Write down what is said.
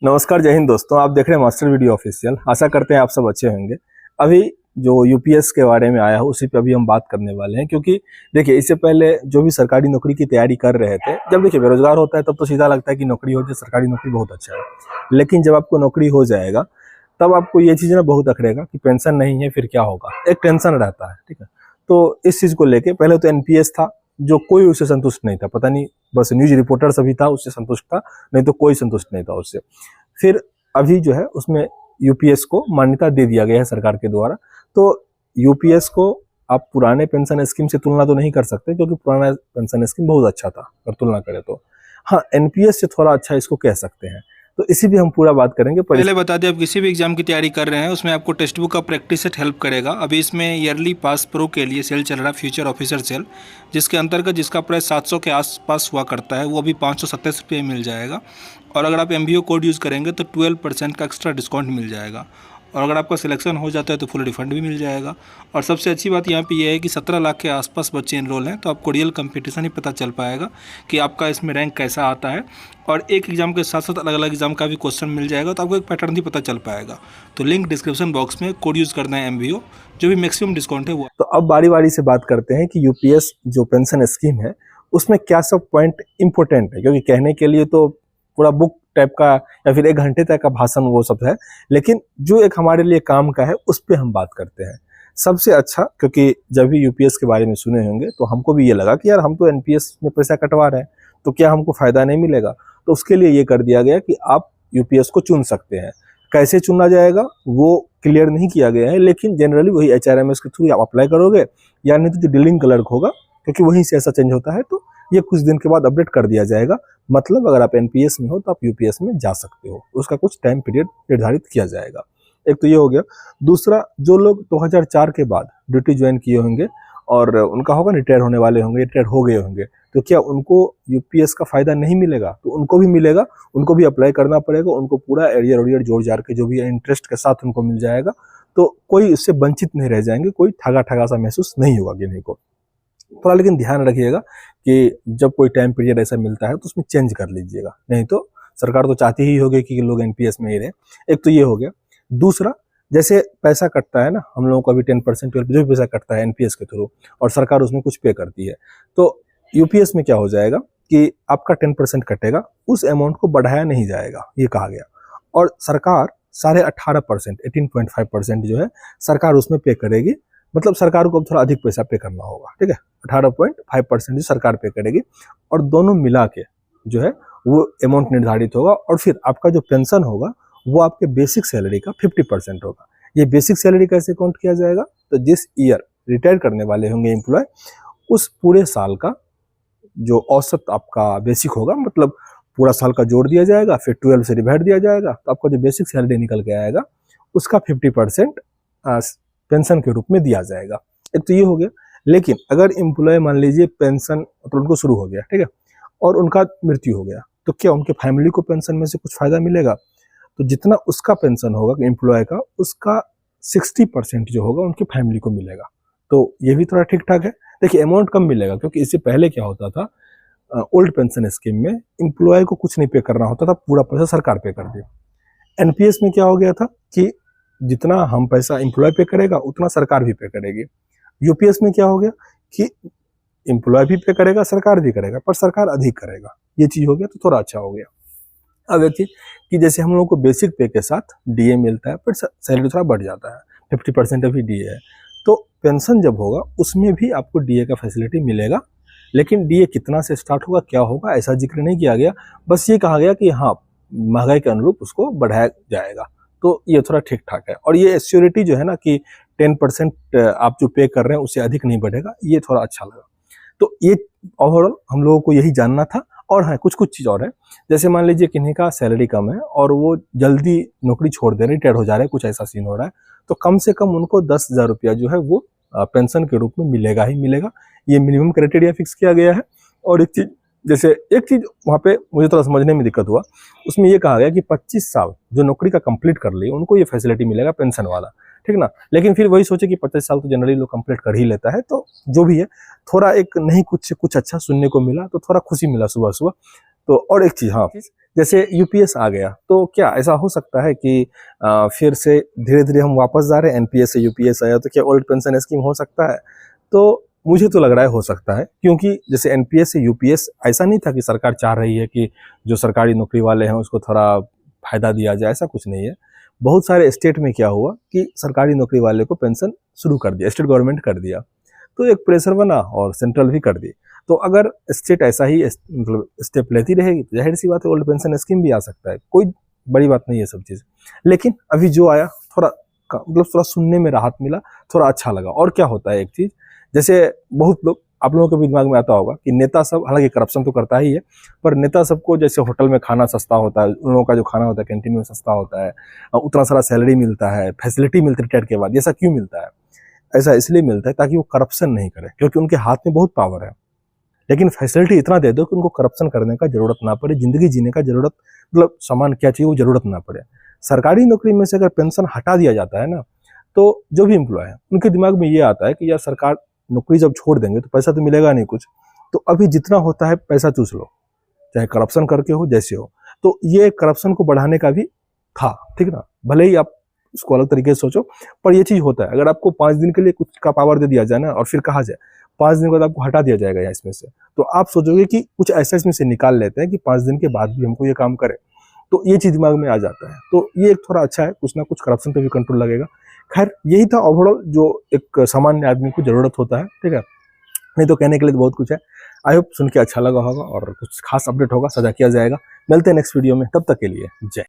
नमस्कार, जय हिंद दोस्तों। आप देख रहे हैं मास्टर वीडियो ऑफिशियल। आशा करते हैं आप सब अच्छे होंगे। अभी जो यूपीएस के बारे में आया है उसी पे अभी हम बात करने वाले हैं, क्योंकि देखिए इससे पहले जो भी सरकारी नौकरी की तैयारी कर रहे थे, जब देखिए बेरोजगार होता है तब तो सीधा लगता है कि नौकरी हो जाए, सरकारी नौकरी बहुत अच्छा है। लेकिन जब आपको नौकरी हो जाएगा तब आपको ये चीज़ ना बहुत अखड़ेगा कि पेंशन नहीं है, फिर क्या होगा, एक टेंशन रहता है। ठीक है, तो इस चीज़ को लेके पहले तो एनपीएस था जो कोई उससे संतुष्ट नहीं था, पता नहीं बस न्यूज रिपोर्टर सभी था उससे संतुष्ट था, नहीं तो कोई संतुष्ट नहीं था उससे। फिर अभी जो है उसमें यूपीएस को मान्यता दे दिया गया है सरकार के द्वारा। तो यूपीएस को आप पुराने पेंशन स्कीम से तुलना तो नहीं कर सकते, क्योंकि पुराना पेंशन स्कीम बहुत अच्छा था अगर तुलना करें तो। हाँ, एनपीएस से थोड़ा अच्छा इसको कह सकते हैं। तो इसी भी हम पूरा बात करेंगे। पहले बता दें, आप किसी भी एग्जाम की तैयारी कर रहे हैं उसमें आपको टेक्स्ट बुक का प्रैक्टिस सेट हेल्प करेगा। अभी इसमें ईयरली पास प्रो के लिए सेल चल रहा है, फ्यूचर ऑफिसर सेल, जिसके अंतर्गत जिसका प्राइस 700 के आसपास हुआ करता है वो अभी 527 रुपये मिल जाएगा। और अगर आप MBO कोड यूज़ करेंगे तो 12% का एक्स्ट्रा डिस्काउंट मिल जाएगा। और अगर आपका सिलेक्शन हो जाता है तो फुल रिफंड भी मिल जाएगा। और सबसे अच्छी बात यहाँ पे ये है कि 17 लाख के आसपास बच्चे इनरोल हैं, तो आपको रियल कंपटीशन ही पता चल पाएगा कि आपका इसमें रैंक कैसा आता है। और एक एग्जाम के साथ साथ अलग अलग एग्जाम का भी क्वेश्चन मिल जाएगा, तो आपको एक पैटर्न भी पता चल पाएगा। तो लिंक डिस्क्रिप्शन बॉक्स में, कोड यूज़ करना है MBO, जो भी मैक्सिमम डिस्काउंट है वो। तो अब बारी बारी से बात करते हैं कि यूपीएस जो पेंशन स्कीम है उसमें क्या सब पॉइंट इंपॉर्टेंट है, क्योंकि कहने के लिए तो पूरा बुक टाइप का या फिर 1 घंटे तक का भाषण वो सब है, लेकिन जो एक हमारे लिए काम का है उस पर हम बात करते हैं। सबसे अच्छा, क्योंकि जब भी यूपीएस के बारे में सुने होंगे तो हमको भी ये लगा कि यार हम तो एनपीएस में पैसा कटवा रहे हैं तो क्या हमको फायदा नहीं मिलेगा। तो उसके लिए ये कर दिया गया कि आप यूपीएस को चुन सकते हैं। कैसे चुना जाएगा वो क्लियर नहीं किया गया है, लेकिन जनरली वही HRMS के थ्रू आप अप्लाई करोगे, या नहीं तो जो डीलिंग क्लर्क होगा, क्योंकि वहीं से ऐसा चेंज होता है, तो ये कुछ दिन के बाद अपडेट कर दिया जाएगा। मतलब अगर आप एनपीएस में हो तो आप यूपीएस में जा सकते हो, उसका कुछ टाइम पीरियड निर्धारित किया जाएगा। एक तो ये हो गया। दूसरा, जो लोग 2004 के बाद ड्यूटी ज्वाइन किए होंगे और उनका होगा रिटायर होने वाले होंगे, रिटायर हो गए होंगे, तो क्या उनको यूपीएस का फायदा नहीं मिलेगा? तो उनको भी मिलेगा, उनको भी अप्लाई करना पड़ेगा। उनको पूरा एरियर ओरियर जोड़ जाड़ के जो भी इंटरेस्ट के साथ उनको मिल जाएगा, तो कोई इससे वंचित नहीं रह जाएंगे, कोई ठगा ठगा सा महसूस नहीं होगा किन्हीं को। थोड़ा लेकिन ध्यान रखिएगा कि जब कोई टाइम पीरियड ऐसा मिलता है तो उसमें चेंज कर लीजिएगा, नहीं तो सरकार तो चाहती ही होगी कि लोग एनपीएस में ही रहे। एक तो ये हो गया। दूसरा, जैसे पैसा कटता है ना, हम लोगों को अभी 10% 12% जो भी पैसा कटता है एनपीएस के थ्रू, और सरकार उसमें कुछ पे करती है, तो यूपीएस में क्या हो जाएगा कि आपका 10% कटेगा, उस अमाउंट को बढ़ाया नहीं जाएगा, ये कहा गया। और सरकार 18.5%, 18.5% जो है सरकार उसमें पे करेगी। मतलब सरकार को अब थोड़ा अधिक पैसा पे करना होगा। ठीक है, 18.5% जो सरकार पे करेगी, और दोनों मिला के जो है वो अमाउंट निर्धारित होगा। और फिर आपका जो पेंशन होगा वो आपके बेसिक सैलरी का 50% होगा। ये बेसिक सैलरी कैसे काउंट किया जाएगा? तो जिस ईयर रिटायर करने वाले होंगे एम्प्लॉय, उस पूरे साल का जो औसत आपका बेसिक होगा, मतलब पूरा साल का जोड़ दिया जाएगा, फिर 12 से डिवाइड दिया जाएगा, तो आपका जो बेसिक सैलरी निकल के आएगा उसका 50% पेंशन के रूप में दिया जाएगा। एक तो ये हो गया। लेकिन अगर एम्प्लॉय मान लीजिए पेंशन मतलब उनको शुरू हो गया, ठीक है, और उनका मृत्यु हो गया, तो क्या उनके फैमिली को पेंशन में से कुछ फायदा मिलेगा? तो जितना उसका पेंशन होगा एम्प्लॉय का, उसका 60% जो होगा उनकी फैमिली को मिलेगा। तो ये भी थोड़ा ठीक ठाक है। देखिए अमाउंट कम मिलेगा, क्योंकि इससे पहले क्या होता था, ओल्ड पेंशन स्कीम में एम्प्लॉय को कुछ नहीं पे करना होता था, पूरा पैसा सरकार पे कर दी। एनपीएस में क्या हो गया था कि जितना हम पैसा एम्प्लॉय पे करेगा उतना सरकार भी पे करेगी। यूपीएस में क्या हो गया कि एम्प्लॉय भी पे करेगा, सरकार भी करेगा, पर सरकार अधिक करेगा। ये चीज हो गया, तो थोड़ा अच्छा हो गया। अब एक चीज कि जैसे हम लोगों को बेसिक पे के साथ डीए मिलता है, पर सैलरी थोड़ा बढ़ जाता है, 50% अभी डीए है, तो पेंशन जब होगा उसमें भी आपको डीए का फैसिलिटी मिलेगा। लेकिन डीए कितना से स्टार्ट होगा, क्या होगा, ऐसा जिक्र नहीं किया गया। बस ये कहा गया कि हाँ, महंगाई के अनुरूप उसको बढ़ाया जाएगा। तो ये थोड़ा ठीक ठाक है। और ये एश्योरिटी जो है ना कि 10% आप जो पे कर रहे हैं उससे अधिक नहीं बढ़ेगा, ये थोड़ा अच्छा लगा। तो ये ओवरऑल हम लोगों को यही जानना था। और हाँ, कुछ कुछ चीज़ और है। जैसे मान लीजिए किन्हीं का सैलरी कम है और वो जल्दी नौकरी छोड़ दे रहे, रिटायर हो जा रहे हैं, कुछ ऐसा सीन हो रहा है, तो कम से कम उनको 10,000 रुपया जो है वो पेंशन के रूप में मिलेगा ही मिलेगा। ये मिनिमम क्राइटेरिया फिक्स किया गया है। और एक चीज़, जैसे एक चीज़ वहाँ पे मुझे थोड़ा समझने में दिक्कत हुआ, उसमें ये कहा गया कि 25 साल जो नौकरी का कंप्लीट कर लिए उनको ये फैसिलिटी मिलेगा पेंशन वाला, ठीक ना। लेकिन फिर वही सोचे कि 25 साल तो जनरली लोग कंप्लीट कर ही लेता है, तो जो भी है थोड़ा एक नहीं कुछ से कुछ अच्छा सुनने को मिला, तो थोड़ा खुशी मिला सुबह सुबह। तो और एक चीज़, हाँ, जैसे यूपीएस आ गया तो क्या ऐसा हो सकता है कि फिर से धीरे धीरे हम वापस जा रहे हैं, एनपीएस से यूपीएस आया तो क्या ओल्ड पेंशन स्कीम हो सकता है? तो मुझे तो लग रहा है हो सकता है, क्योंकि जैसे एनपीएस से यूपीएस ऐसा नहीं था कि सरकार चाह रही है कि जो सरकारी नौकरी वाले हैं उसको थोड़ा फायदा दिया जाए, ऐसा कुछ नहीं है। बहुत सारे स्टेट में क्या हुआ कि सरकारी नौकरी वाले को पेंशन शुरू कर दिया, स्टेट गवर्नमेंट कर दिया, तो एक प्रेशर बना और सेंट्रल भी कर दी। तो अगर स्टेट ऐसा ही मतलब स्टेप लेती रहेगी तो जाहिर सी बात है ओल्ड पेंशन स्कीम भी आ सकता है, कोई बड़ी बात नहीं है सब चीज़। लेकिन अभी जो आया थोड़ा मतलब थोड़ा सुनने में राहत मिला, थोड़ा अच्छा लगा। और क्या होता है एक चीज़, जैसे बहुत लोग, आप लोगों के भी दिमाग में आता होगा कि नेता सब, हालांकि करप्शन तो करता ही है, पर नेता सबको जैसे होटल में खाना सस्ता होता है, उन लोगों का जो खाना होता है कैंटीन में सस्ता होता है, उतना सारा सैलरी मिलता है, फैसिलिटी मिलती है रिटायर के बाद, ऐसा क्यों मिलता है? ऐसा इसलिए मिलता है ताकि वो करप्शन नहीं करे, क्योंकि उनके हाथ में बहुत पावर है। लेकिन फैसिलिटी इतना दे दो कि उनको करप्शन करने का जरूरत ना पड़े, जिंदगी जीने का जरूरत, मतलब सामान क्या चाहिए वो जरूरत ना पड़े। सरकारी नौकरी में से अगर पेंशन हटा दिया जाता है ना, तो जो भी एम्प्लॉय है उनके दिमाग में ये आता है कि यार सरकार नौकरी जब छोड़ देंगे तो पैसा तो मिलेगा नहीं कुछ, तो अभी जितना होता है पैसा चूस लो, चाहे करप्शन करके हो जैसे हो। तो ये करप्शन को बढ़ाने का भी था, ठीक ना, भले ही आप इसको अलग तरीके से सोचो, पर ये चीज होता है। अगर आपको 5 दिन के लिए कुछ का पावर दे दिया जाए ना और फिर कहा जाए 5 दिन के बाद आपको हटा दिया जाएगा यहाँ इसमें से, तो आप सोचोगे कि कुछ ऐसा इसमें से निकाल लेते हैं कि 5 दिन के बाद भी हमको ये काम करे, तो ये चीज दिमाग में आ जाता है। तो ये एक थोड़ा अच्छा है, कुछ ना कुछ करप्शन पे भी कंट्रोल लगेगा। खैर यही था ओवरऑल जो एक सामान्य आदमी को जरूरत होता है, ठीक है, नहीं तो कहने के लिए तो बहुत कुछ है। आई होप सुन के अच्छा लगा होगा और कुछ खास अपडेट होगा साझा किया जाएगा। मिलते हैं नेक्स्ट वीडियो में, तब तक के लिए जय।